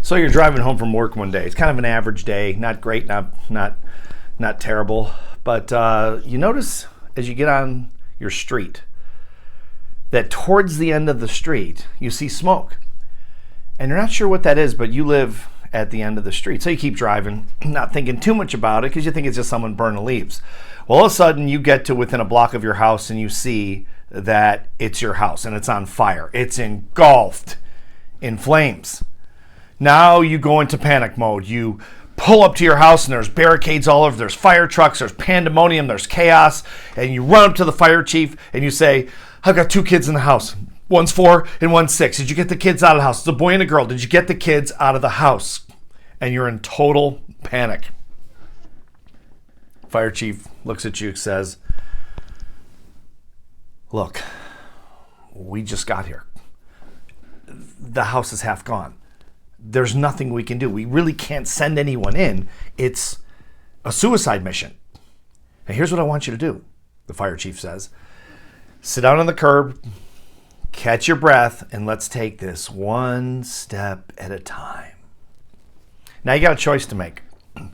So you're driving home from work one day. It's kind of an average day, not great, not terrible. But you notice as you get on your street that towards the end of the street, you see smoke. And you're not sure what that is, but you live at the end of the street. So you keep driving, not thinking too much about it because you think it's just someone burning leaves. Well, all of a sudden you get to within a block of your house and you see that it's your house and it's on fire. It's engulfed in flames. Now you go into panic mode. You pull up to your house and there's barricades all over. There's fire trucks, there's pandemonium, there's chaos. And you run up to the fire chief and you say, I've got 2 kids in the house. One's 4 and one's 6. Did you get the kids out of the house? It's a boy and a girl. Did you get the kids out of the house? And you're in total panic. Fire chief looks at you and says, look, we just got here. The house is half gone. There's nothing we can do. We really can't send anyone in. It's a suicide mission. Now, here's what I want you to do, the fire chief says. Sit down on the curb, catch your breath, and let's take this one step at a time. Now you got a choice to make, and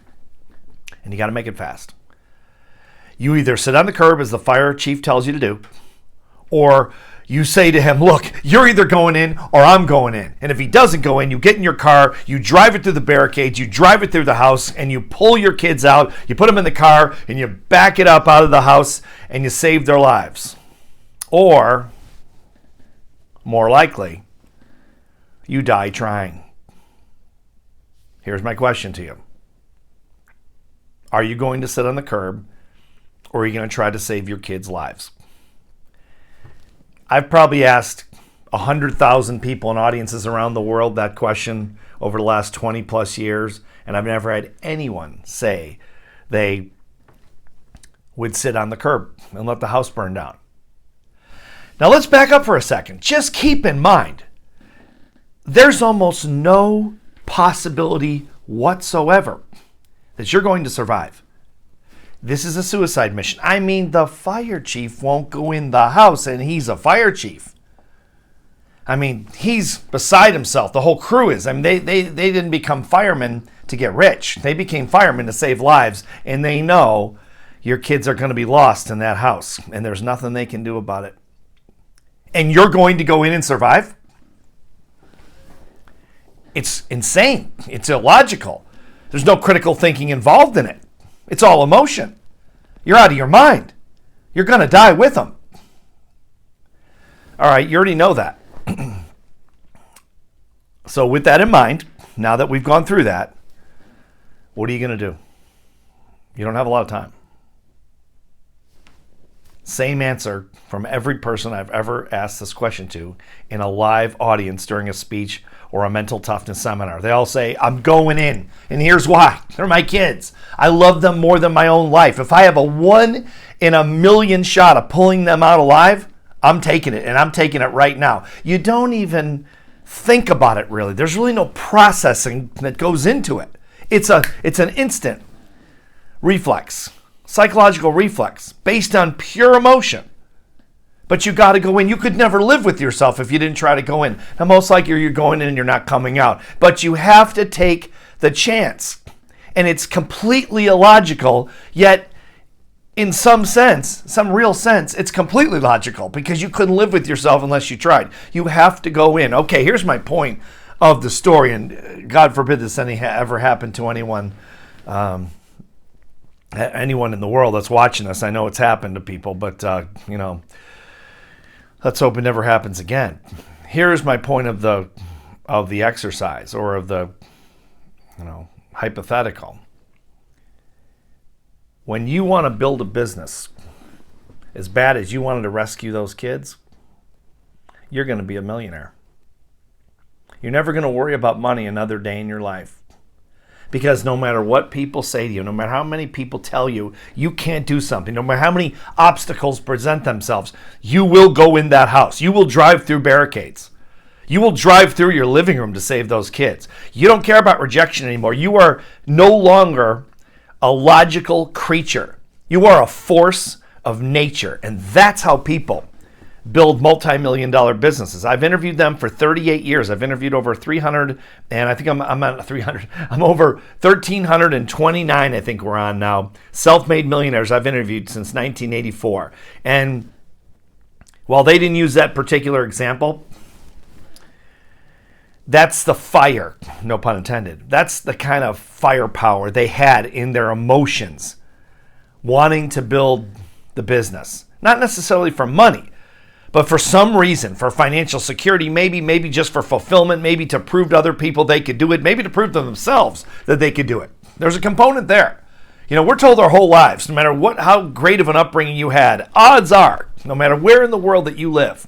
you got to make it fast. You either sit on the curb as the fire chief tells you to do, or you say to him, look, you're either going in or I'm going in. And if he doesn't go in, you get in your car, you drive it through the barricades, you drive it through the house, and you pull your kids out, you put them in the car, and you back it up out of the house, and you save their lives. Or, more likely, you die trying. Here's my question to you. Are you going to sit on the curb, or are you going to try to save your kids' lives? I've probably asked 100,000 people in audiences around the world that question over the last 20 plus years, and I've never had anyone say they would sit on the curb and let the house burn down. Now let's back up for a second. Just keep in mind, there's almost no possibility whatsoever that you're going to survive. This is a suicide mission. I mean, the fire chief won't go in the house, and he's a fire chief. I mean, he's beside himself. The whole crew is. I mean, they didn't become firemen to get rich. They became firemen to save lives, and they know your kids are going to be lost in that house, and there's nothing they can do about it. And you're going to go in and survive? It's insane. It's illogical. There's no critical thinking involved in it. It's all emotion. You're out of your mind. You're going to die with them. All right, you already know that. So with that in mind, now that we've gone through that, what are you going to do? You don't have a lot of time. Same answer from every person I've ever asked this question to in a live audience during a speech or a mental toughness seminar. They all say, I'm going in, and here's why. They're my kids. I love them more than my own life. If I have a 1 in a million shot of pulling them out alive, I'm taking it, and I'm taking it right now. You don't even think about it, really. There's really no processing that goes into it. It's an instant reflex. Psychological reflex based on pure emotion. But you got to go in. You could never live with yourself if you didn't try to go in. Now, most likely you're going in and you're not coming out. But you have to take the chance. And it's completely illogical, yet in some sense, some real sense, it's completely logical because you couldn't live with yourself unless you tried. You have to go in. Okay, here's my point of the story, and God forbid this ever happen to anyone in the world that's watching this. I know it's happened to people, but let's hope it never happens again. Here's my point of the exercise or of the hypothetical. When you want to build a business as bad as you wanted to rescue those kids, you're going to be a millionaire. You're never going to worry about money another day in your life. Because no matter what people say to you, no matter how many people tell you you can't do something, no matter how many obstacles present themselves, you will go in that house. You will drive through barricades. You will drive through your living room to save those kids. You don't care about rejection anymore. You are no longer a logical creature. You are a force of nature. And that's how people build multi-million dollar businesses. I've interviewed them for 38 years. I've interviewed over 300, and I think I'm at 300. I'm over 1,329, I think we're on now. Self-made millionaires I've interviewed since 1984. And while they didn't use that particular example, that's the fire, no pun intended. That's the kind of firepower they had in their emotions, wanting to build the business. Not necessarily for money, but for some reason, for financial security, maybe just for fulfillment, maybe to prove to other people they could do it, maybe to prove to themselves that they could do it. There's a component there. You know, we're told our whole lives, no matter how great of an upbringing you had, odds are, no matter where in the world that you live,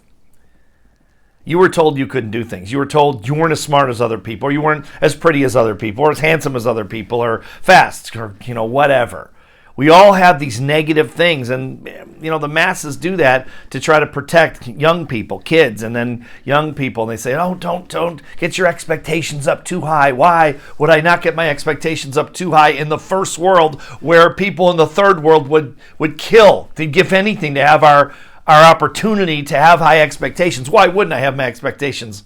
you were told you couldn't do things. You were told you weren't as smart as other people, or you weren't as pretty as other people, or as handsome as other people, or fast, or, whatever. We all have these negative things, and, the masses do that to try to protect young people, kids, and then young people. And they say, oh, don't get your expectations up too high. Why would I not get my expectations up too high in the first world where people in the third world would kill? They'd give anything to have our opportunity to have high expectations. Why wouldn't I have my expectations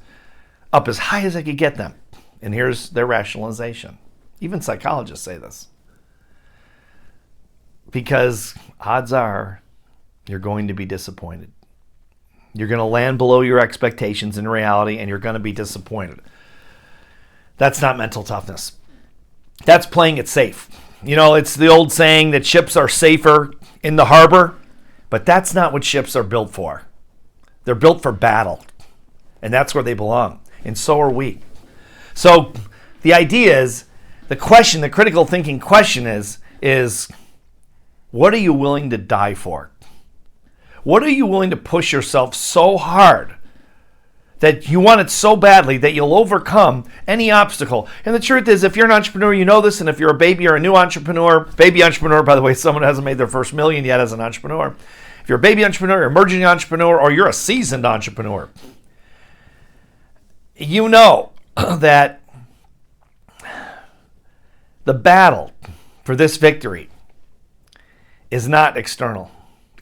up as high as I could get them? And here's their rationalization. Even psychologists say this. Because odds are you're going to be disappointed. You're going to land below your expectations in reality, and you're going to be disappointed. That's not mental toughness. That's playing it safe. It's the old saying that ships are safer in the harbor. But that's not what ships are built for. They're built for battle. And that's where they belong. And so are we. So the idea is, the critical thinking question is what are you willing to die for? What are you willing to push yourself so hard that you want it so badly that you'll overcome any obstacle? And the truth is, if you're an entrepreneur, you know this. And if you're a baby or a new entrepreneur, baby entrepreneur, by the way, someone who hasn't made their first million yet as an entrepreneur. If you're a baby entrepreneur, emerging entrepreneur, or you're a seasoned entrepreneur, you know that the battle for this victory is not external.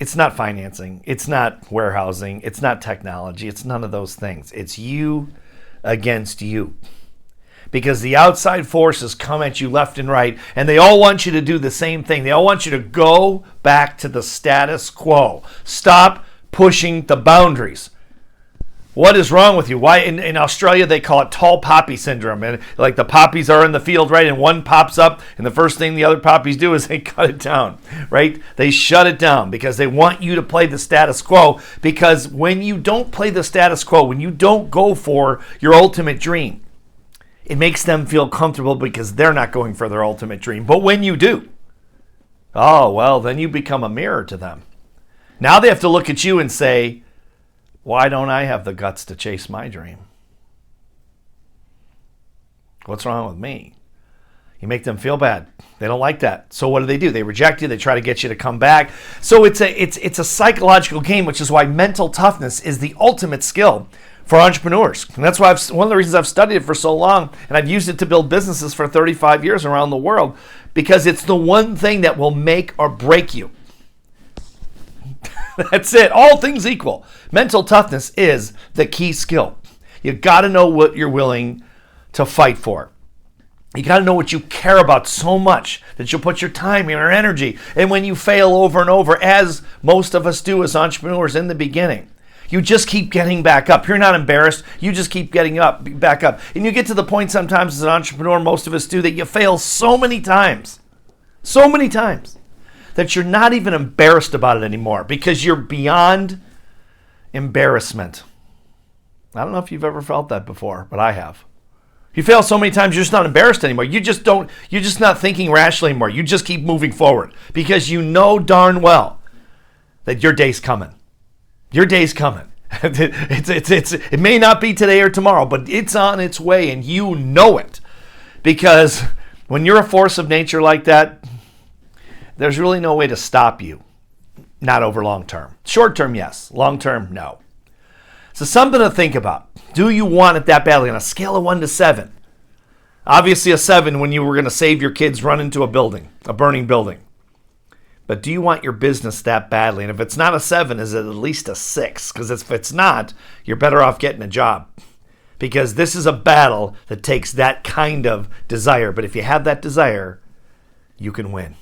It's not financing. It's not warehousing. It's not technology. It's none of those things. It's you against you. Because the outside forces come at you left and right, and they all want you to do the same thing. They all want you to go back to the status quo. Stop pushing the boundaries. What is wrong with you? Why in Australia they call it tall poppy syndrome, and like the poppies are in the field, right? And one pops up, and the first thing the other poppies do is they cut it down, right? They shut it down because they want you to play the status quo. Because when you don't play the status quo, when you don't go for your ultimate dream, it makes them feel comfortable because they're not going for their ultimate dream. But when you do, oh well, then you become a mirror to them. Now they have to look at you and say, why don't I have the guts to chase my dream? What's wrong with me? You make them feel bad. They don't like that. So what do? They reject you. They try to get you to come back. So it's a psychological game, which is why mental toughness is the ultimate skill for entrepreneurs. And that's why one of the reasons I've studied it for so long, and I've used it to build businesses for 35 years around the world, because it's the one thing that will make or break you. That's it. All things equal. Mental toughness is the key skill. You got to know what you're willing to fight for. You got to know what you care about so much that you'll put your time and your energy. And when you fail over and over, as most of us do as entrepreneurs in the beginning, you just keep getting back up. You're not embarrassed. You just keep getting back up. And you get to the point sometimes as an entrepreneur, most of us do, that you fail so many times, that you're not even embarrassed about it anymore because you're beyond embarrassment. I don't know if you've ever felt that before, but I have. You fail so many times, you're just not embarrassed anymore. You're just not thinking rationally anymore. You just keep moving forward because you know darn well that your day's coming. Your day's coming. It may not be today or tomorrow, but it's on its way, and you know it. Because when you're a force of nature like that, there's really no way to stop you. Not over long term. Short term, yes. Long term, no. So something to think about. Do you want it that badly on a scale of 1 to 7? Obviously a 7 when you were going to save your kids run into a burning building. But do you want your business that badly? And if it's not a 7, is it at least a 6? Because if it's not, you're better off getting a job. Because this is a battle that takes that kind of desire. But if you have that desire, you can win.